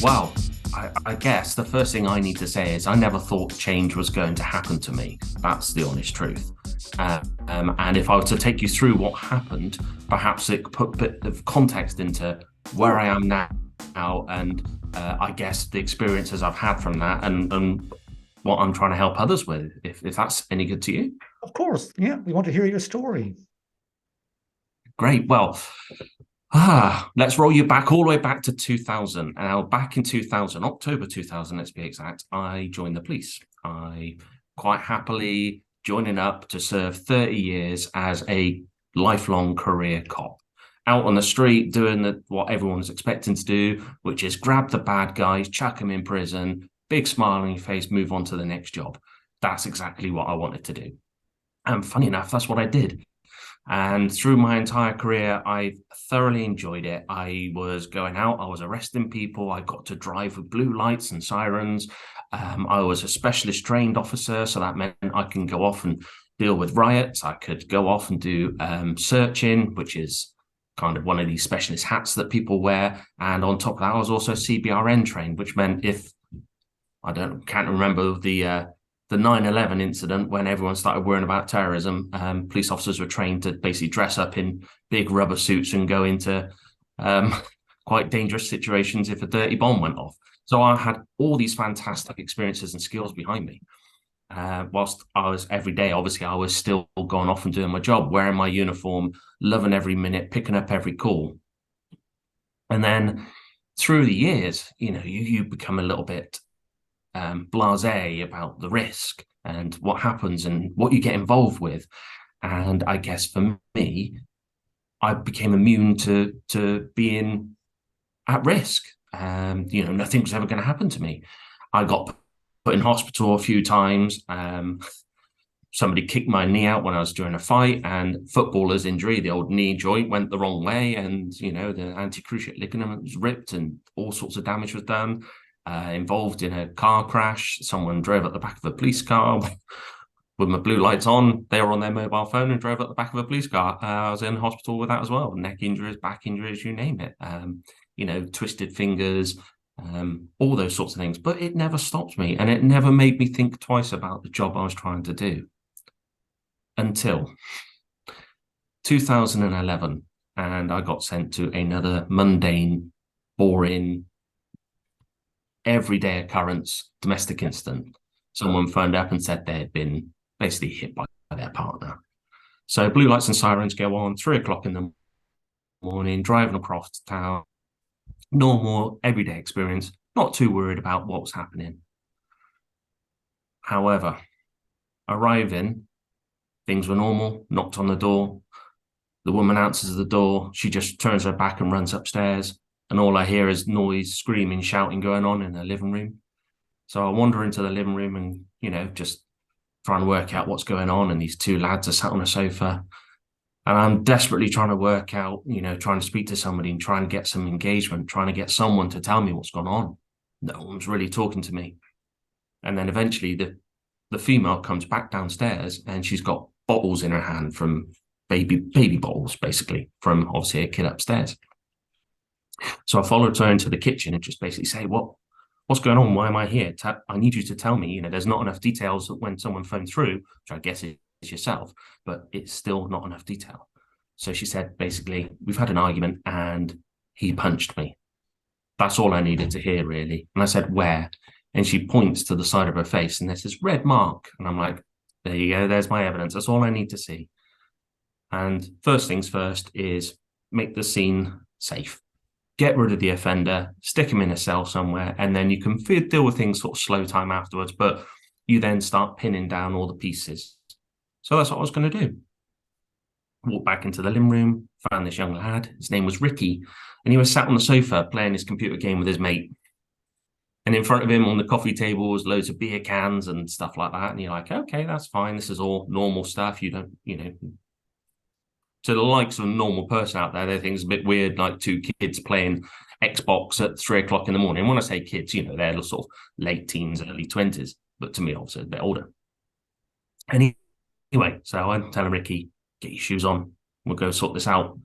Well, I guess the first thing I need to say is I never thought change was going to happen to me. That's the honest truth. And if I were to take you through what happened, perhaps it could put a bit of context into where I am now, and I guess the experiences I've had from that, and what I'm trying to help others with, if that's any good to you. Of course. Yeah, we want to hear your story. Great. Well, let's roll you back all the way back to 2000. Now, back in 2000, October 2000, let's be exact, I joined the police. I quite happily joining up to serve 30 years as a lifelong career cop. Out on the street doing what everyone's expecting to do, which is grab the bad guys, chuck them in prison, big smile on your face, move on to the next job. That's exactly what I wanted to do. And funny enough, that's what I did. And through my entire career, I thoroughly enjoyed it. I was going out, I was arresting people, I got to drive with blue lights and sirens. I was a specialist trained officer, so that meant I can go off and deal with riots. I could go off and do searching, which is kind of one of these specialist hats that people wear. And on top of that, I was also CBRN trained, which meant if can't remember the 9/11 incident when everyone started worrying about terrorism, police officers were trained to basically dress up in big rubber suits and go into quite dangerous situations if a dirty bomb went off. So I had all these fantastic experiences and skills behind me. Whilst I was every day, obviously, I was still going off and doing my job, wearing my uniform, loving every minute, picking up every call. And then through the years, you become a little bit blasé about the risk and what happens and what you get involved with. And I guess for me, I became immune to being at risk. Nothing was ever going to happen to me. I got put in hospital a few times. Somebody kicked my knee out when I was doing a fight, and footballer's injury, the old knee joint went the wrong way, and the anti-cruciate ligament was ripped and all sorts of damage was done. Involved in a car crash. Someone drove at the back of a police car with my blue lights on. They were on their mobile phone and drove at the back of a police car. I was in hospital with that as well. Neck injuries, back injuries, you name it. Twisted fingers, all those sorts of things. But it never stopped me, and it never made me think twice about the job I was trying to do. Until 2011, and I got sent to another mundane, boring, everyday occurrence, domestic incident. Someone phoned up and said they had been basically hit by their partner. So blue lights and sirens go on, 3 o'clock in the morning, driving across town, normal, everyday experience, not too worried about what was happening. However, arriving, things were normal, knocked on the door. The woman answers the door. She just turns her back and runs upstairs. And all I hear is noise, screaming, shouting going on in the living room. So I wander into the living room and, just trying to work out what's going on. And these two lads are sat on a sofa. And I'm desperately trying to work out, trying to speak to somebody and trying to get some engagement, trying to get someone to tell me what's gone on. No one's really talking to me. And then eventually the female comes back downstairs and she's got bottles in her hand from baby bottles, basically, from obviously a kid upstairs. So I followed her into the kitchen and just basically say, what's going on? Why am I here? I need you to tell me. There's not enough details when someone phoned through, which I guess is yourself, but it's still not enough detail. So she said, basically, we've had an argument and he punched me. That's all I needed to hear, really. And I said, where? And she points to the side of her face and there's this red mark. And I'm like, there you go. There's my evidence. That's all I need to see. And first things first is make the scene safe. Get rid of the offender, stick him in a cell somewhere, and then you can deal with things sort of slow time afterwards, but you then start pinning down all the pieces. So that's what I was going to do. Walked back into the living room, found this young lad. His name was Ricky, and he was sat on the sofa playing his computer game with his mate. And in front of him on the coffee table was loads of beer cans and stuff like that. And you're like, okay, that's fine. This is all normal stuff. You don't, to the likes of a normal person out there, they think it's a bit weird, like two kids playing Xbox at 3 o'clock in the morning. When I say kids, they're sort of late teens, early 20s, but to me, obviously, a bit older. Anyway, so I'm telling Ricky, get your shoes on. We'll go sort this out.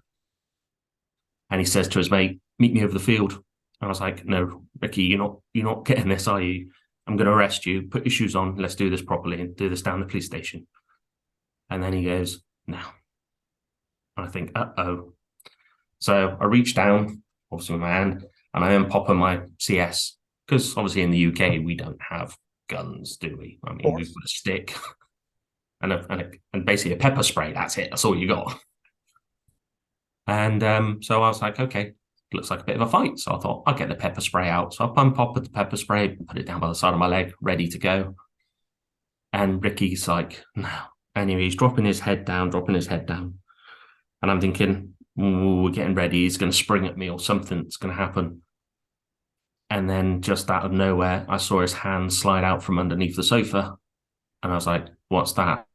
And he says to his mate, meet me over the field. I was like, no, Ricky, you're not getting this, are you? I'm going to arrest you. Put your shoes on. Let's do this properly and do this down the police station. And then he goes, no. And I think, uh-oh. So I reach down, obviously with my hand, and I unpop my CS because obviously in the UK we don't have guns, do we? I mean, we've got a stick and basically a pepper spray. That's it. That's all you got. And so I was like, okay, looks like a bit of a fight. So I thought I'll get the pepper spray out. So I pop the pepper spray, put it down by the side of my leg, ready to go. And Ricky's like, no. Anyway, he's dropping his head down. And I'm thinking, we're getting ready. He's going to spring at me or something's going to happen. And then just out of nowhere, I saw his hand slide out from underneath the sofa. And I was like, what's that?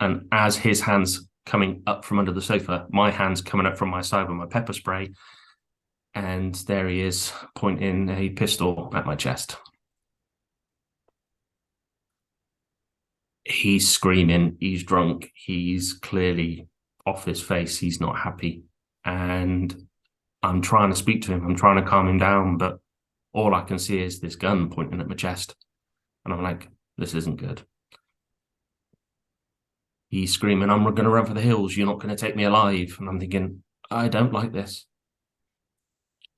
And as his hand's coming up from under the sofa, my hand's coming up from my side with my pepper spray. And there he is, pointing a pistol at my chest. He's screaming. He's drunk. He's clearly off his face. He's not happy. And I'm trying to speak to him. I'm trying to calm him down, but all I can see is this gun pointing at my chest. And I'm like, this isn't good. He's screaming, I'm going to run for the hills. You're not going to take me alive. And I'm thinking, I don't like this.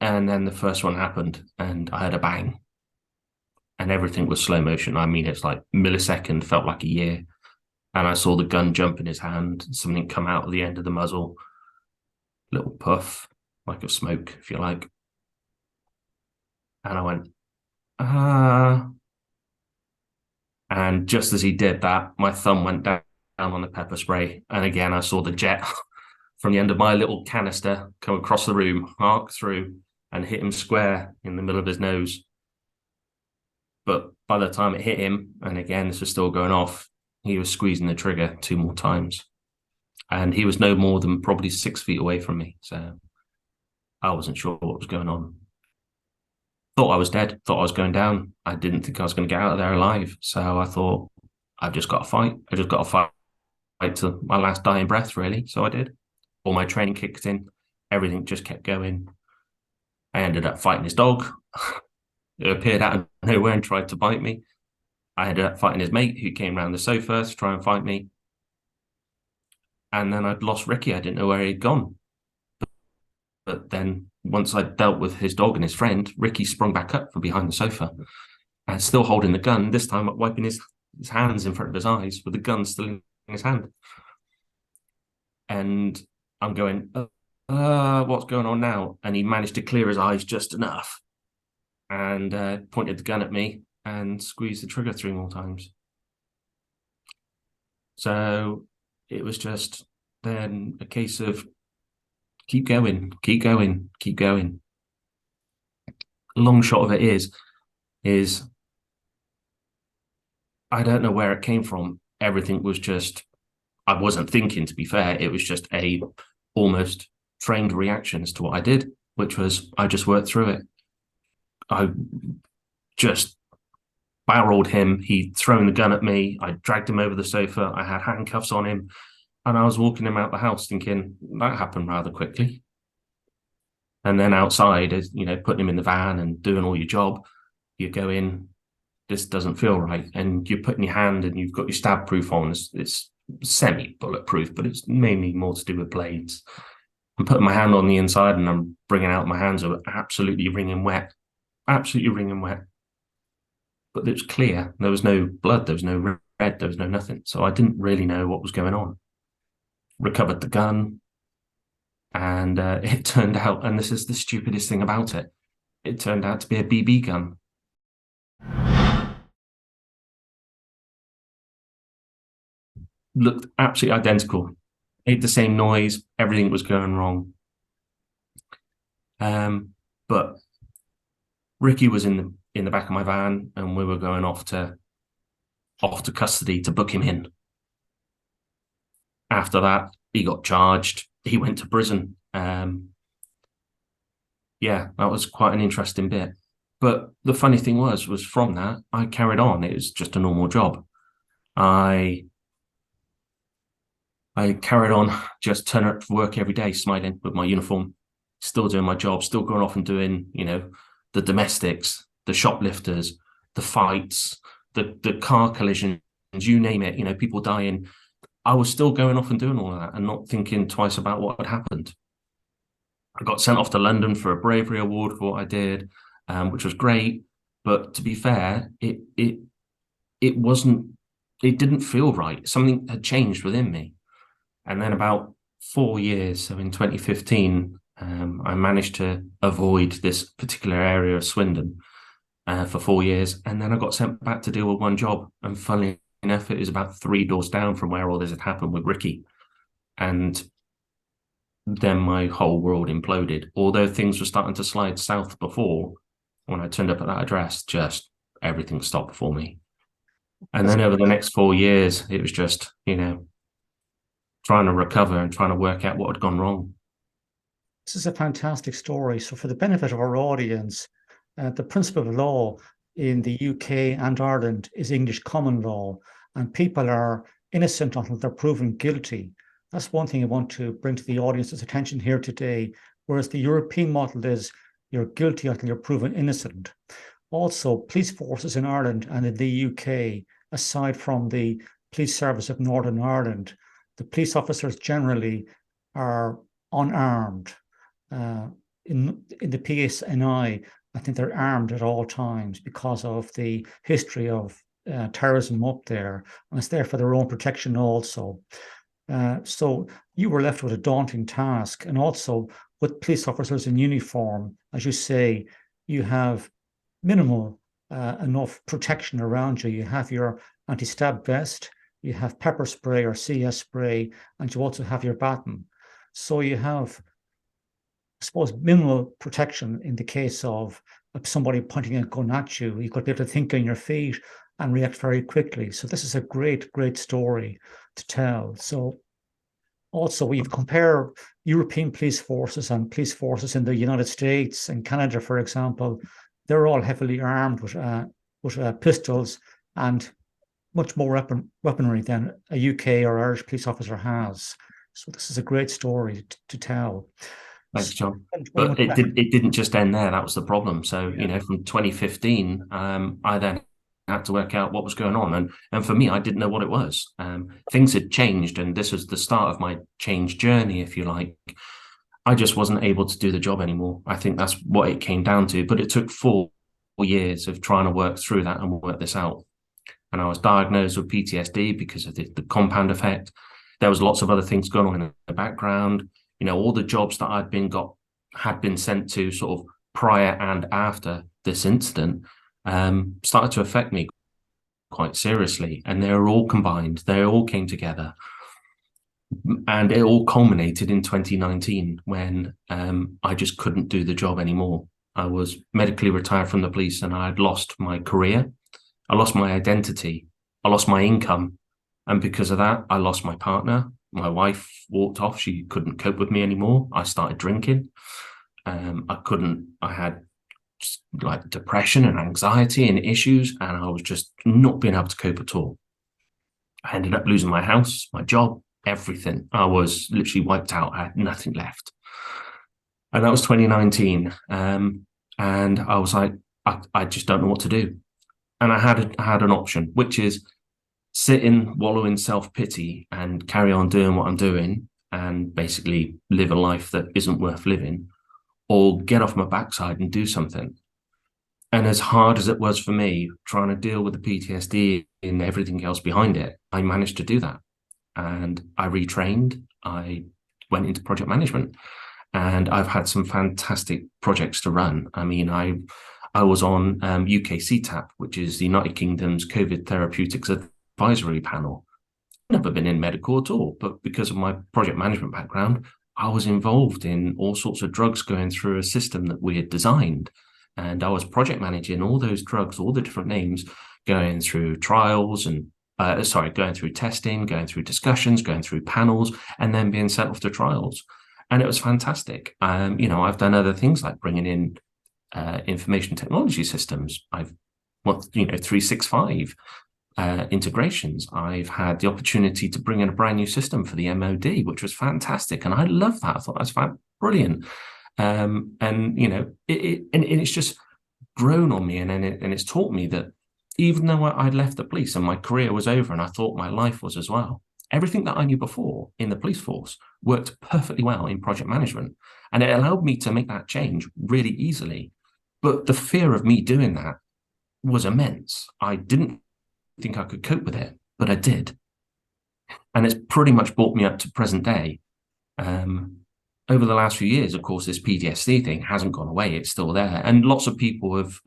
And then the first one happened and I heard a bang. And everything was slow motion. I mean, it's like millisecond, felt like a year. And I saw the gun jump in his hand, something come out of the end of the muzzle, little puff, like of smoke, if you like. And I went, ah. And just as he did that, my thumb went down on the pepper spray. And again, I saw the jet from the end of my little canister come across the room, arc through, and hit him square in the middle of his nose. But by the time it hit him, and again, this was still going off, he was squeezing the trigger 2 more times. And he was no more than probably 6 feet away from me. So I wasn't sure what was going on. Thought I was dead, thought I was going down. I didn't think I was going to get out of there alive. So I thought, I've just got to fight. I just got to fight to my last dying breath, really. So I did. All my training kicked in. Everything just kept going. I ended up fighting his dog. It appeared out of nowhere and tried to bite me. I ended up fighting his mate who came around the sofa to try and fight me. And then I'd lost Ricky. I didn't know where he'd gone. But then once I dealt with his dog and his friend, Ricky sprung back up from behind the sofa and still holding the gun, this time wiping his hands in front of his eyes with the gun still in his hand. And I'm going, what's going on now? And he managed to clear his eyes just enough and pointed the gun at me and squeezed the trigger 3 more times. So it was just then a case of keep going. Long shot of it is I don't know where it came from. Everything was just, I wasn't thinking, to be fair. It was just a almost trained reaction as to what I did, which was I just worked through it. I just barreled him. He'd thrown the gun at me. I dragged him over the sofa. I had handcuffs on him. And I was walking him out the house thinking, that happened rather quickly. And then outside, as you know, putting him in the van and doing all your job, you go in, this doesn't feel right. And you're putting your hand and you've got your stab proof on. It's semi-bulletproof, but it's mainly more to do with blades. I'm putting my hand on the inside and I'm bringing out my hands are absolutely wringing wet. But it was clear. There was no blood. There was no red. There was no nothing. So I didn't really know what was going on. Recovered the gun. And it turned out, and this is the stupidest thing about it, it turned out to be a BB gun. Looked absolutely identical. Made the same noise. Everything was going wrong. But Ricky was in the back of my van, and we were going off to custody to book him in. After that, he got charged. He went to prison. Yeah, that was quite an interesting bit. But the funny thing was from that, I carried on. It was just a normal job. I carried on, just turning up for work every day, smiling with my uniform, still doing my job, still going off and doing, the domestics, the shoplifters, the fights, the car collisions, you name it, people dying. I was still going off and doing all of that and not thinking twice about what had happened. I got sent off to London for a bravery award for what I did, which was great. But to be fair, it wasn't. It didn't feel right. Something had changed within me. And then about 4 years, so in 2015, I managed to avoid this particular area of Swindon for 4 years. And then I got sent back to deal with one job. And funnily enough, it was about 3 doors down from where all this had happened with Ricky. And then my whole world imploded. Although things were starting to slide south before, when I turned up at that address, just everything stopped for me. And then over the next 4 years, it was just, trying to recover and trying to work out what had gone wrong. This is a fantastic story. So for the benefit of our audience, the principle of law in the UK and Ireland is English common law, and people are innocent until they're proven guilty. That's one thing I want to bring to the audience's attention here today, whereas the European model is you're guilty until you're proven innocent. Also, police forces in Ireland and in the UK, aside from the Police Service of Northern Ireland, the police officers generally are unarmed. In the PSNI, I think they're armed at all times because of the history of terrorism up there, and it's there for their own protection also. So you were left with a daunting task, and also with police officers in uniform, as you say, you have minimal enough protection around you. You have your anti-stab vest, you have pepper spray or CS spray, and you also have your baton. So you have, I suppose, minimal protection in the case of somebody pointing a gun at you. You've got to be able to think on your feet and react very quickly. So this is a great, great story to tell. So also, we compare European police forces and police forces in the United States and Canada, for example. They're all heavily armed with pistols and much more weaponry than a UK or Irish police officer has. So this is a great story to tell. Thanks, John. But it didn't just end there. That was the problem. So, from 2015, I then had to work out what was going on. And for me, I didn't know what it was. Things had changed, and this was the start of my change journey, if you like. I just wasn't able to do the job anymore. I think that's what it came down to. But it took 4 years of trying to work through that and work this out. And I was diagnosed with PTSD because of the compound effect. There was lots of other things going on in the background. All the jobs that had been sent to sort of prior and after this incident started to affect me quite seriously. And they were all combined. They all came together. And it all culminated in 2019 when I just couldn't do the job anymore. I was medically retired from the police and I had lost my career. I lost my identity. I lost my income. And because of that, I lost my partner. My wife walked off. She couldn't cope with me anymore. I started drinking. I had like depression and anxiety and issues, and I was just not being able to cope at all. I ended up losing my house, my job, everything. I was literally wiped out. I had nothing left. And that was 2019. And I was like, I just don't know what to do. And I had an option, which is sit in, wallow in self-pity and carry on doing what I'm doing and basically live a life that isn't worth living, or get off my backside and do something. And as hard as it was for me trying to deal with the PTSD and everything else behind it, I managed to do that. And I retrained. I went into project management, and I've had some fantastic projects to run. I mean, I was on UK CTAP, which is the United Kingdom's COVID Therapeutics Advisory Panel. I've never been in medical at all, but because of my project management background, I was involved in all sorts of drugs going through a system that we had designed. And I was project managing all those drugs, all the different names, going through trials and going through testing, going through discussions, going through panels, and then being sent off to trials. And it was fantastic. I've done other things like bringing in information technology systems. 365 integrations. I've had the opportunity to bring in a brand new system for the MOD, which was fantastic. And I love that. I thought that was brilliant. It's just grown on me, and it's taught me that even though I'd left the police and my career was over, and I thought my life was as well, everything that I knew before in the police force worked perfectly well in project management, and it allowed me to make that change really easily. But the fear of me doing that was immense. I didn't think I could cope with it, but I did, and it's pretty much brought me up to present day. Um, Over the last few years, of course, this PTSD thing hasn't gone away. It's still there. And lots of people have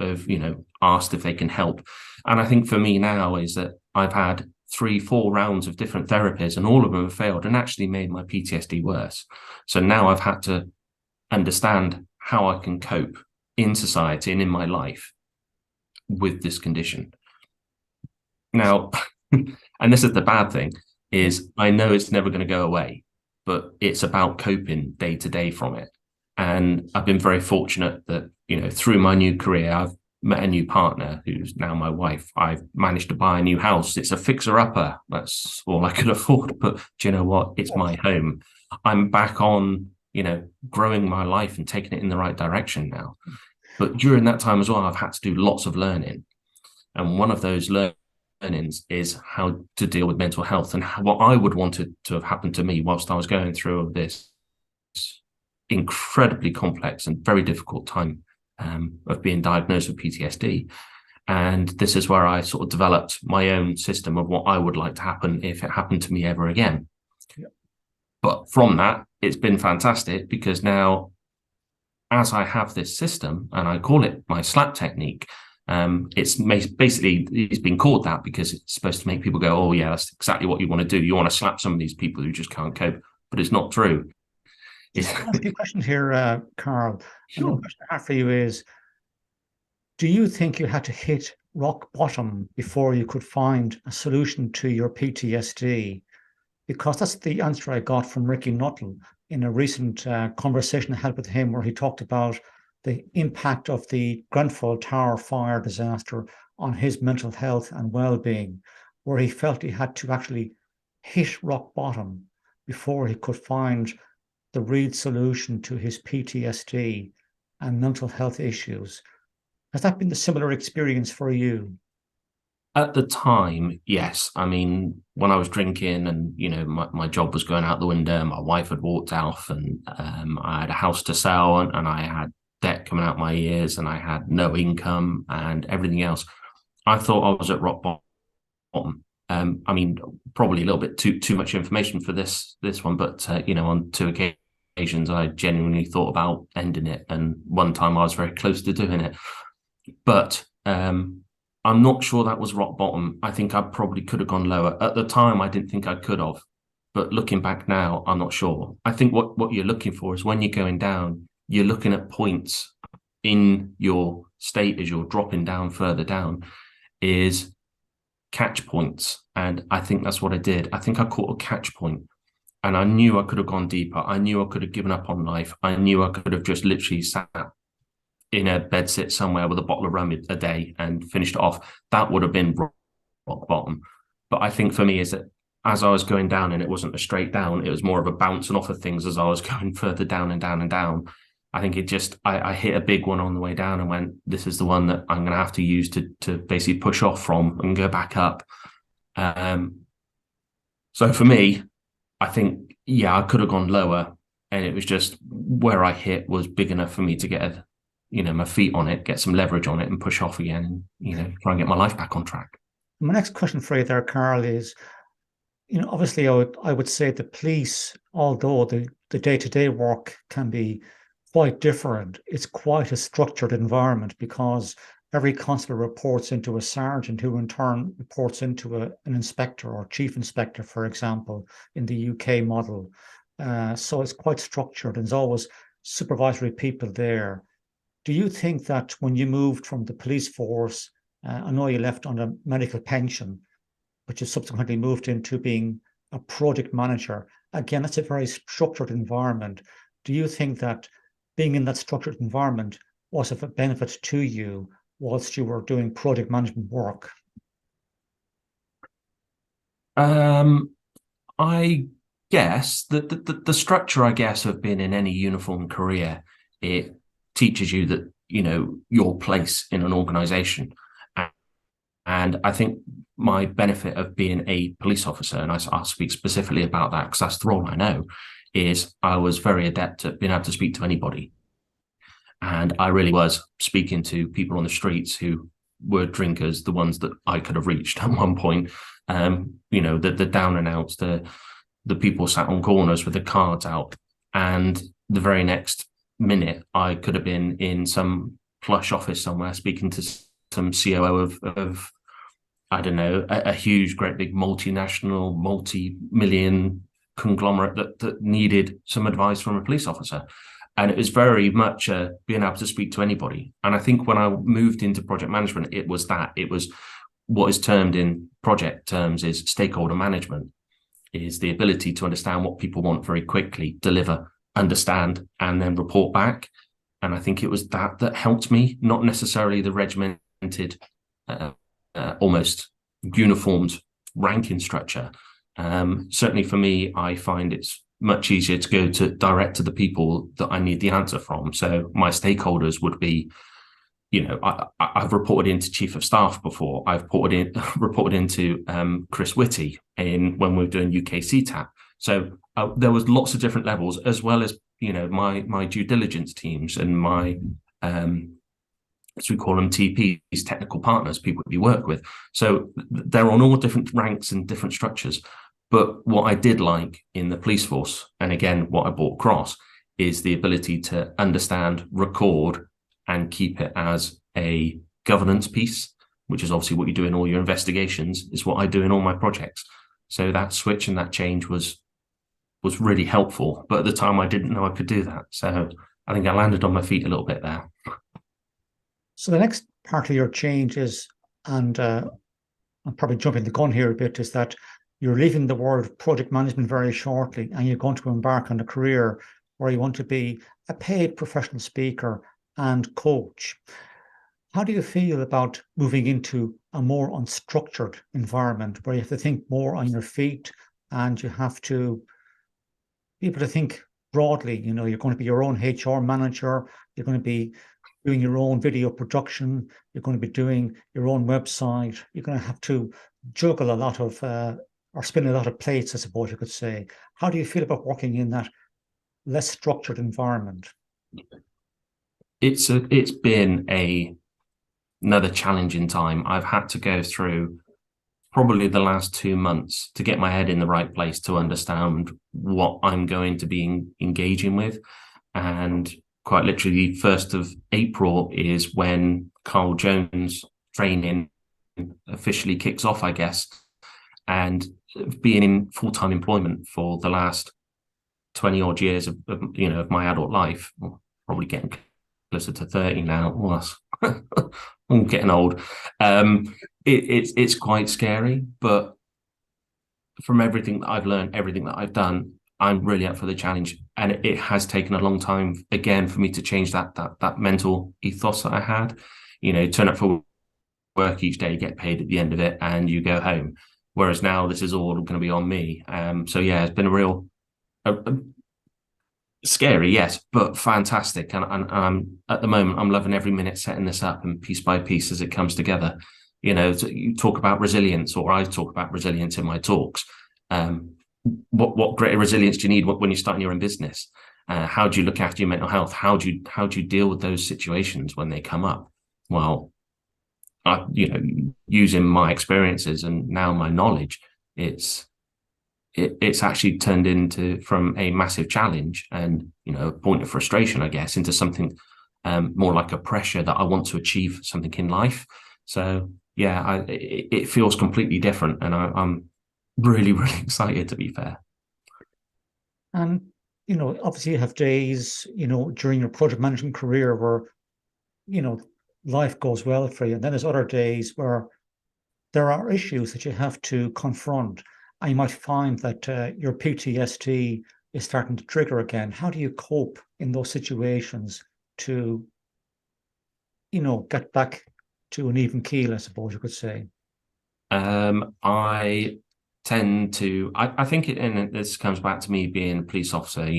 asked if they can help. And I think for me now is that I've had 3, 4 rounds of different therapies, and all of them have failed and actually made my PTSD worse. So now I've had to understand how I can cope in society and in my life with this condition. Now, and this is the bad thing, is I know it's never going to go away, but it's about coping day to day from it. And I've been very fortunate that, through my new career, I've met a new partner who's now my wife. I've managed to buy a new house. It's a fixer-upper. That's all I could afford. But do you know what? It's my home. I'm back on, growing my life and taking it in the right direction now. But during that time as well, I've had to do lots of learning. And one of those learnings is how to deal with mental health, and what I would want it to have happened to me whilst I was going through this incredibly complex and very difficult time of being diagnosed with PTSD. And this is where I sort of developed my own system of what I would like to happen if it happened to me ever again. Yep. But from that, it's been fantastic, because now, as I have this system, and I call it my slap technique, it's been called that because it's supposed to make people go, oh yeah, that's exactly what you want to do. You want to slap some of these people who just can't cope, but it's not true. I'll ask you a question here, Carl. Sure. The question I have for you is, do you think you had to hit rock bottom before you could find a solution to your PTSD? Because that's the answer I got from Ricky Nuttall in a recent conversation I had with him, where he talked about the impact of the Grenfell Tower fire disaster on his mental health and well-being, where he felt he had to actually hit rock bottom before he could find the real solution to his PTSD and mental health issues. Has that been the similar experience for you? At the time, yes. I mean, when I was drinking and, my job was going out the window, my wife had walked off, and I had a house to sell, and I had debt coming out my ears, and I had no income and everything else. I thought I was at rock bottom. I mean, probably a little bit too much information for this one, but on 2 occasions, I genuinely thought about ending it, and one time I was very close to doing it. But I'm not sure that was rock bottom. I think I probably could have gone lower. At the time, I didn't think I could have, but looking back now, I'm not sure. I think what you're looking for is, when you're going down, you're looking at points in your state as you're dropping down further down, is catch points. And I think that's what I did. I think I caught a catch point, and I knew I could have gone deeper. I knew I could have given up on life. I knew I could have just literally sat in a bedsit somewhere with a bottle of rum a day and finished it off. That would have been rock bottom. But I think for me is that as I was going down, and it wasn't a straight down, it was more of a bouncing off of things as I was going further down and down and down. I think I hit a big one on the way down and went, this is the one that I'm going to have to use to basically push off from and go back up. So for me, I think, yeah, I could have gone lower, and it was just where I hit was big enough for me to get my feet on it, get some leverage on it, and push off again, and try and get my life back on track. My next question for you there, Carl, is, obviously I would say the police, although the day-to-day work can be quite different, it's quite a structured environment, because every constable reports into a sergeant, who in turn reports into an inspector or chief inspector, for example, in the UK model. So it's quite structured, and there's always supervisory people there. Do you think that when you moved from the police force, I know you left on a medical pension, but you subsequently moved into being a project manager. Again, that's a very structured environment. Do you think that being in that structured environment was of a benefit to you whilst you were doing project management work? I guess the structure, I guess, of being in any uniform career, it teaches you that your place in an organization. And I think my benefit of being a police officer, and I'll speak specifically about that because that's the role I know, is I was very adept at being able to speak to anybody. And I really was speaking to people on the streets who were drinkers, the ones that I could have reached at one point. The down and outs, the people sat on corners with the cards out. And the very next minute, I could have been in some plush office somewhere speaking to some COO of I don't know, a huge, great big multinational, multi-million conglomerate that needed some advice from a police officer. And it was very much being able to speak to anybody. And I think when I moved into project management, it was what is termed in project terms is stakeholder management, is the ability to understand what people want very quickly, deliver, understand, and then report back. And I think it was that helped me, not necessarily the regimented, almost uniformed ranking structure. Certainly for me, I find it's much easier to go direct to the people that I need the answer from. So my stakeholders would be, I've reported into chief of staff before. I've reported into Chris Whitty when we were doing UK CTAP. So there was lots of different levels, as well as my due diligence teams and my as we call them TPs, technical partners, people that you work with. So they're on all different ranks and different structures. But what I did like in the police force, and again, what I brought across, is the ability to understand, record, and keep it as a governance piece, which is obviously what you do in all your investigations, is what I do in all my projects. So that switch and that change was really helpful. But at the time, I didn't know I could do that. So I think I landed on my feet a little bit there. So the next part of your change is, and I'm probably jumping the gun here a bit, is that you're leaving the world of project management very shortly, and you're going to embark on a career where you want to be a paid professional speaker and coach. How do you feel about moving into a more unstructured environment where you have to think more on your feet and you have to be able to think broadly? You're going to be your own HR manager, you're going to be doing your own video production, you're going to be doing your own website, you're going to have to juggle a lot of, or spin a lot of plates, I suppose you could say. How do you feel about working in that less structured environment? It's been another challenging time. I've had to go through probably the last 2 months to get my head in the right place to understand what I'm going to be engaging with. And quite literally, 1st of April is when Carl Jones training officially kicks off, I guess. And being in full-time employment for the last 20 odd years of my adult life, probably getting closer to 30 now. Well, I'm getting old. It's quite scary, but from everything that I've learned, everything that I've done, I'm really up for the challenge. And it has taken a long time again for me to change that mental ethos that I had. Turn up for work each day, get paid at the end of it, and you go home. Whereas now this is all going to be on me. So yeah, it's been a real scary, yes, but fantastic. And I'm at the moment, I'm loving every minute setting this up and piece by piece as it comes together. You talk about resilience, or I talk about resilience in my talks. What greater resilience do you need when you're starting your own business? How do you look after your mental health? How do you deal with those situations when they come up? Well, using my experiences and now my knowledge, it's actually turned into, from a massive challenge and a point of frustration, I guess, into something more like a pressure that I want to achieve something in life. So yeah, it feels completely different, and I'm really, really excited, to be fair. And obviously you have days during your project management career where life goes well for you, and then there's other days where there are issues that you have to confront, and you might find that your PTSD is starting to trigger again. How do you cope in those situations to get back to an even keel, I suppose you could say? I tend to, I think and this comes back to me being a police officer.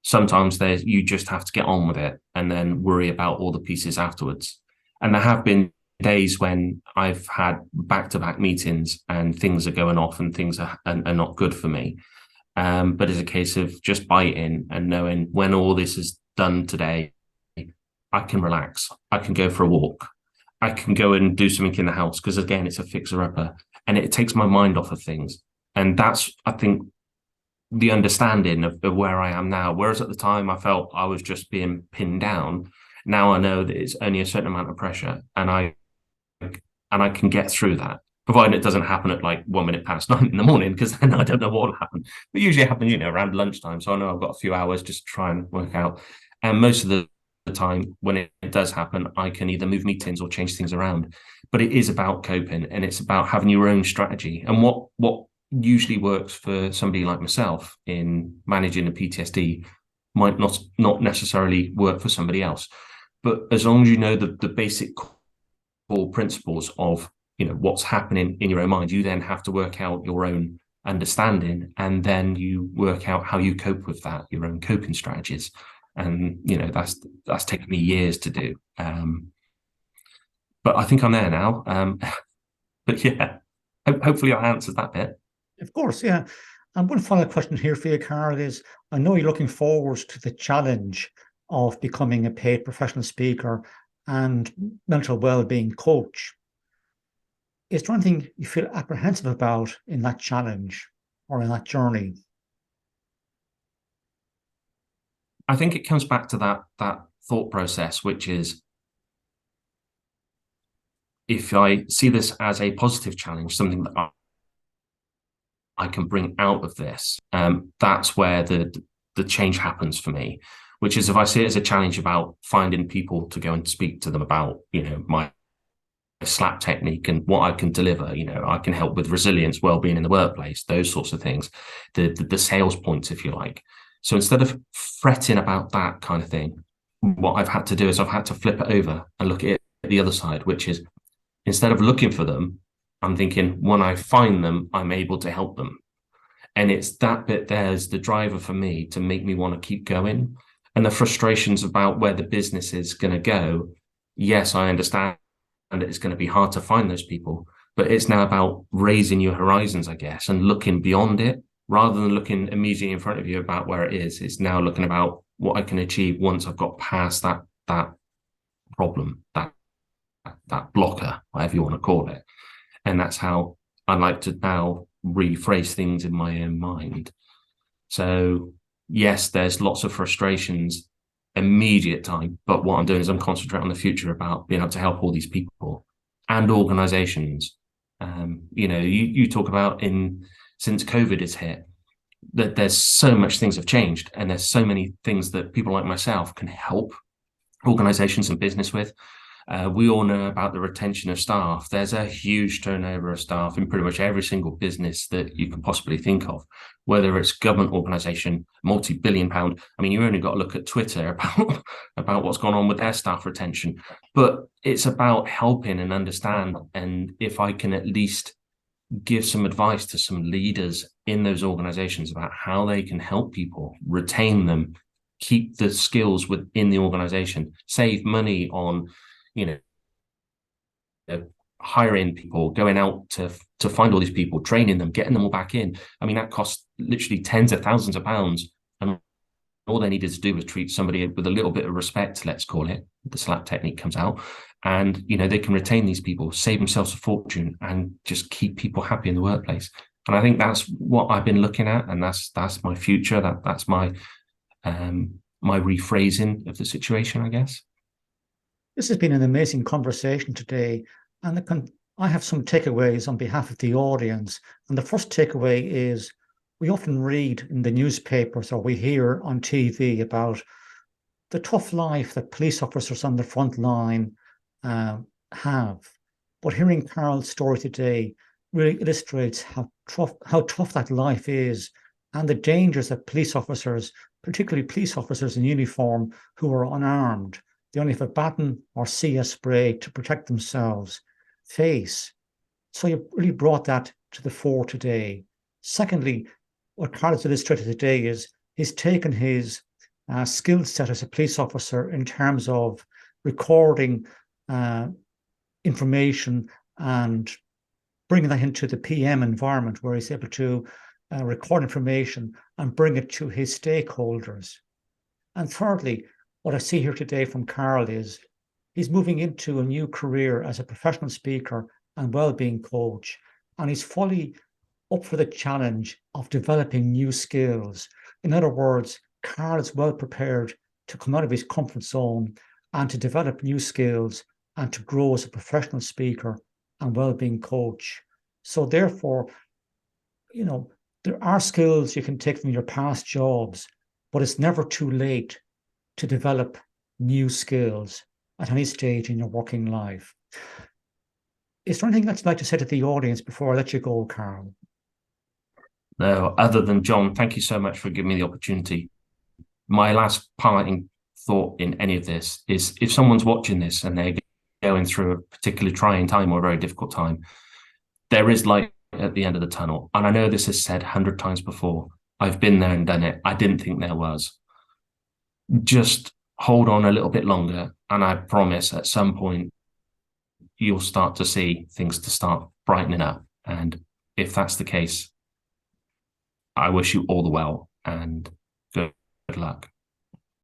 Sometimes you just have to get on with it and then worry about all the pieces afterwards. And there have been days when I've had back-to-back meetings and things are going off and things are not good for me. But it's a case of just biting and knowing when all this is done today, I can relax. I can go for a walk. I can go and do something in the house because, again, it's a fixer-upper and it takes my mind off of things. And that's, I think, the understanding of where I am now. Whereas at the time I felt I was just being pinned down. Now I know that it's only a certain amount of pressure and I can get through that, provided it doesn't happen at like 1 minute past 9 in the morning, because then I don't know what will happen. But usually it happens, around lunchtime. So I know I've got a few hours just to try and work out. And most of the time when it does happen, I can either move meetings or change things around. But it is about coping and it's about having your own strategy. And what usually works for somebody like myself in managing a PTSD might not necessarily work for somebody else. But as long as you know the basic core principles of what's happening in your own mind, you then have to work out your own understanding, and then you work out how you cope with that, your own coping strategies. And that's taken me years to do. But I think I'm there now. But yeah, hopefully I answered that bit. Of course, yeah. And one final question here for you, Carl, is I know you're looking forward to the challenge of becoming a paid professional speaker and mental well-being coach. Is there anything you feel apprehensive about in that challenge or in that journey? I think it comes back to that thought process, which is, if I see this as a positive challenge, something that I can bring out of this, that's where the change happens for me. Which is, if I see it as a challenge about finding people to go and speak to them about, my slap technique and what I can deliver, I can help with resilience, well-being in the workplace, those sorts of things, the sales points, if you like. So instead of fretting about that kind of thing, what I've had to do is I've had to flip it over and look at the other side, which is, instead of looking for them, I'm thinking when I find them, I'm able to help them. And it's that bit there's the driver for me to make me want to keep going. And the frustrations about where the business is going to go, yes, I understand that it's going to be hard to find those people, but it's now about raising your horizons, I guess, and looking beyond it rather than looking immediately in front of you about where it is. It's now looking about what I can achieve once I've got past that problem, that blocker, whatever you want to call it. And that's how I like to now rephrase things in my own mind. So yes, there's lots of frustrations immediate time, but what I'm doing is I'm concentrating on the future, about being able to help all these people and organizations. You talk about since COVID has hit, that there's so much things have changed, and there's so many things that people like myself can help organizations and business with. We all know about the retention of staff. There's a huge turnover of staff in pretty much every single business that you can possibly think of, whether it's government organisation, multi-billion pound. I mean, you only got to look at Twitter about what's gone on with their staff retention. But it's about helping and understand. And if I can at least give some advice to some leaders in those organizations about how they can help people, retain them, keep the skills within the organization, save money on hiring people, going out to find all these people, training them, getting them all back in. I mean, that costs literally tens of thousands of pounds, and all they needed to do was treat somebody with a little bit of respect, let's call it. The slap technique comes out, and they can retain these people, save themselves a fortune, and just keep people happy in the workplace. And I think that's what I've been looking at, and that's my future. That's my my rephrasing of the situation, I guess. This has been an amazing conversation today, and I have some takeaways on behalf of the audience. And the first takeaway is, we often read in the newspapers or we hear on TV about the tough life that police officers on the front line have. But hearing Carol's story today really illustrates how tough that life is, and the dangers that police officers, particularly police officers in uniform who are unarmed, they only have a baton or CS spray to protect themselves, face. So you really brought that to the fore today. Secondly, what Carl has illustrated today is he's taken his skill set as a police officer in terms of recording information and bringing that into the PM environment where he's able to record information and bring it to his stakeholders. And thirdly, what I see here today from Carl is he's moving into a new career as a professional speaker and well-being coach, and he's fully up for the challenge of developing new skills. In other words, Carl is well prepared to come out of his comfort zone and to develop new skills and to grow as a professional speaker and well-being coach. So therefore, there are skills you can take from your past jobs, but it's never too late to develop new skills at any stage in your working life. Is there anything that you'd like to say to the audience before I let you go, Carl? No, other than John, thank you so much for giving me the opportunity. My last parting thought in any of this is if someone's watching this and they're going through a particularly trying time or a very difficult time, there is light at the end of the tunnel. And I know this is said 100 times before. I've been there and done it. I didn't think there was. Just hold on a little bit longer. And I promise at some point, you'll start to see things to start brightening up. And if that's the case, I wish you all the well and good luck.